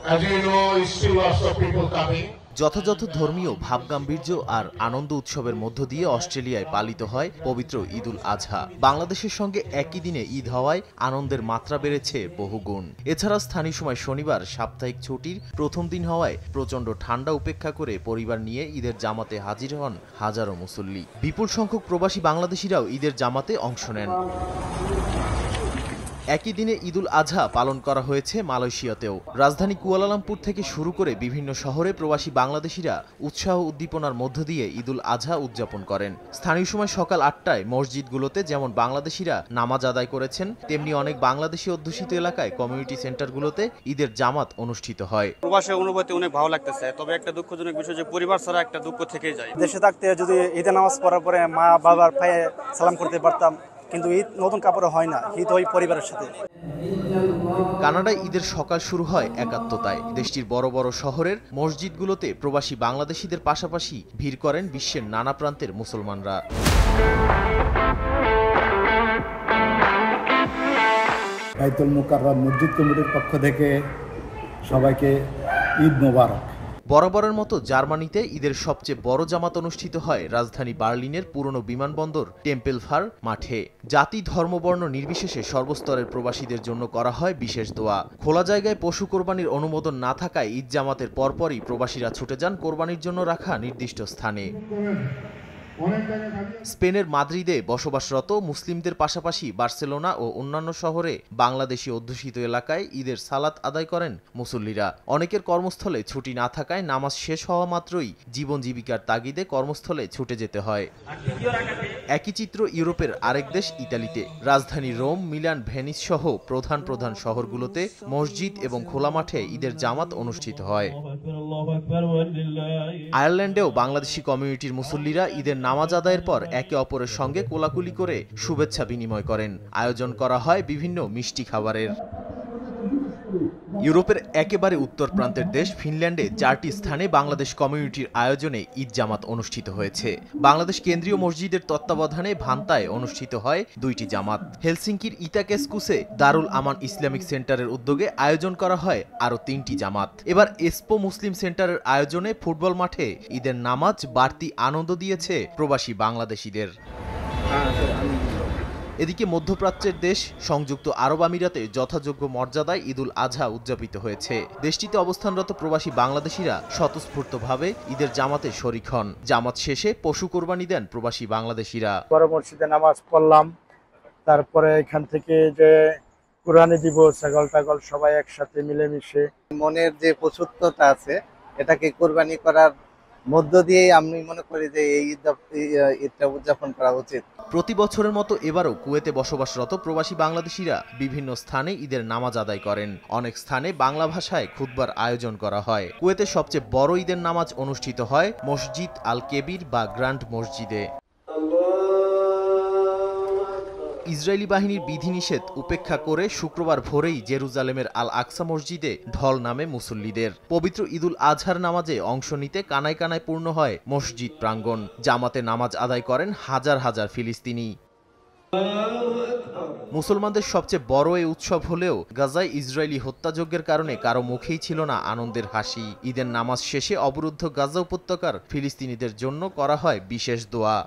As you know, still lots of people coming. যথাযথ ধর্মীয় ভাবগাম্ভীর্য আর আনন্দ উৎসবের মধ্য দিয়ে অস্ট্রেলিয়ায় পালিত হয় পবিত্র ঈদুল আজহা। বাংলাদেশের সঙ্গে একই দিনে ঈদ হওয়ায় আনন্দের মাত্রা বেড়েছে বহুগুণ। এছাড়া স্থানীয় সময় শনিবার সাপ্তাহিক ছুটির প্রথম দিন হওয়ায় প্রচণ্ড ঠান্ডা উপেক্ষা করে পরিবার নিয়ে ঈদের জামাতে হাজির হন হাজারো মুসল্লি। বিপুল সংখ্যক প্রবাসী বাংলাদেশিরাও ঈদের জামাতে অংশ নেন। একই দিনে ঈদুল আজহা পালন করা হয়েছে মালয়েশিয়াতেও। রাজধানী কুয়ালালামপুর থেকে শুরু করে বিভিন্ন শহরে প্রবাসী বাংলাদেশিরা উৎসাহ উদ্দীপনার মধ্য দিয়ে ঈদুল আজহা উদযাপন করেন। স্থানীয় সময় সকাল ৮টায় মসজিদগুলোতে যেমন বাংলাদেশিরা নামাজ আদায় করেছেন, তেমনি অনেক বাংলাদেশি অধ্যুষিত এলাকায় কমিউনিটি সেন্টারগুলোতে ঈদের জামাত অনুষ্ঠিত হয়। প্রবাসের অনুভূতি অনেক ভালো লাগতেছে, তবে একটা দুঃখজনক বিষয় যে পরিবার ছাড়া একটা দুঃখ থেকেই যায়। দেশে থাকতে যদি ঈদের নামাজ পড়ার পরে মা বাবার পায়ে সালাম করতে পারতাম, কিন্তু ঈদ নতুন কাপড়ে হয় না, ঈদ হয় পরিবারের সাথে। কানাডায় ঈদের সকাল শুরু হয় একাত্মতায়। দেশটির বড় বড় শহরের মসজিদগুলোতে প্রবাসী বাংলাদেশিদের পাশাপাশি ভিড় করেন বিশ্বের নানা প্রান্তের মুসলমানরা। বাইতুল মুকাররম মসজিদ কমিটির পক্ষ থেকে সবাইকে ঈদ মোবারক। বরাবরের মতো জার্মানিতে ঈদের সবচেয়ে বড় জামাত অনুষ্ঠিত হয় রাজধানী বার্লিনের পুরনো বিমানবন্দর টেম্পেলফার মাঠে। জাতি ধর্মবর্ণ নির্বিশেষে সর্বস্তরের প্রবাসীদের জন্য করা হয় বিশেষ দোয়া। খোলা জায়গায় পশু কোরবানির অনুমোদন না থাকায় ঈদ জামাতের পরপরই প্রবাসীরা ছুটে যান কোরবানির জন্য রাখা নির্দিষ্ট স্থানে। স্পেনের মাদ্রিদে বসবাসরত মুসলিমদের পাশাপাশি বার্সেলোনা ও অন্যান্য শহরে বাংলাদেশি অধ্যুষিত এলাকায় ঈদের সালাত আদায় করেন মুসল্লিরা। অনেকের কর্মস্থলে ছুটি না থাকায় নামাজ শেষ হওয়া মাত্রই জীবন জীবিকার তাগিদে কর্মস্থলে ছুটে যেতে হয়। একই চিত্র ইউরোপের আরেক দেশ ইতালিতে। রাজধানী রোম, মিলান, ভেনিস সহ প্রধান প্রধান শহরগুলোতে মসজিদ এবং খোলা মাঠে ঈদের জামাত অনুষ্ঠিত হয়। আয়ারল্যান্ডেও বাংলাদেশি কমিউনিটির মুসল্লিরা ঈদের নামাজ আদায়ের পর একে অপরের সঙ্গে কোলাকুলি করে শুভেচ্ছা বিনিময় করেন। আয়োজন করা হয় বিভিন্ন মিষ্টি খাবারের। ইউরোপের একেবারে উত্তর প্রান্তের দেশ ফিনল্যান্ডে ৪টি স্থানে বাংলাদেশ কমিউনিটির আয়োজনে ঈদ জামাত অনুষ্ঠিত হয়েছে। বাংলাদেশ কেন্দ্রীয় মসজিদের তত্ত্বাবধানে ভান্তায় অনুষ্ঠিত হয় ২টি জামাত। হেলসিঙ্কির ইতাকেস্কুসে দারুল আমান ইসলামিক সেন্টারের উদ্যোগে আয়োজন করা হয় আরও ৩টি জামাত। এবার এসপো মুসলিম সেন্টারের আয়োজনে ফুটবল মাঠে ঈদের নামাজ বাড়তি আনন্দ দিয়েছে প্রবাসী বাংলাদেশিদের। এদিকে মধ্যপ্রাচ্যের দেশ সংযুক্ত আরব আমিরাতে যথাযোগ্য মর্যাদায় ঈদুল আজহা উদযাপিত হয়েছে। দেশটিতে অবস্থানরত প্রবাসী বাংলাদেশিরা স্বতঃস্ফূর্তভাবে ঈদের জামাতে শরিক হন। জামাত শেষে পশু কোরবানি দেন প্রবাসী বাংলাদেশিরা। বড় মসজিদে নামাজ পড়লাম, তারপরে এখান থেকে যে কুরবানি দিব, ছাগল টাগল সবাই একসাথে মিলেমিশে। মনের যে পশুত্বতা আছে এটাকে কোরবানি করার মধ্য দিয়েই আমি মনে করি যে এই ঈদটা উদযাপন করা উচিত। প্রতি বছরের মতো এবারও কুয়েতে বসবাসরত প্রবাসী বাংলাদেশিরা বিভিন্ন স্থানে ঈদের নামাজ আদায় করেন। অনেক স্থানে বাংলা ভাষায় খুতবার আয়োজন করা হয়। কুয়েতে সবচেয়ে বড় ঈদের নামাজ অনুষ্ঠিত হয় মসজিদ আল কেবির বা গ্র্যান্ড মসজিদে। ইসরায়েলি বাহিনীর বিধিনিষেধ উপেক্ষা করে শুক্রবার ভোরেই জেরুজালেমের আল আকসা মসজিদে ঢল নামে মুসল্লিদের। পবিত্র ঈদুল আজহার নামাজে অংশ নিতে কানায় কানায় পূর্ণ হয় মসজিদ প্রাঙ্গণ। জামাতে নামাজ আদায় করেন হাজার হাজার ফিলিস্তিনি। মুসলমানদের সবচেয়ে বড় এই উৎসব হলেও গাজায় ইসরায়েলি হত্যাযজ্ঞের কারণে কারো মুখেই ছিল না আনন্দের হাসি। ঈদের নামাজ শেষে অবরুদ্ধ গাজা উপত্যকার ফিলিস্তিনিদের জন্য করা হয় বিশেষ দোয়া।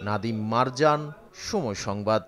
নাদিম মারজান, সময় সংবাদ।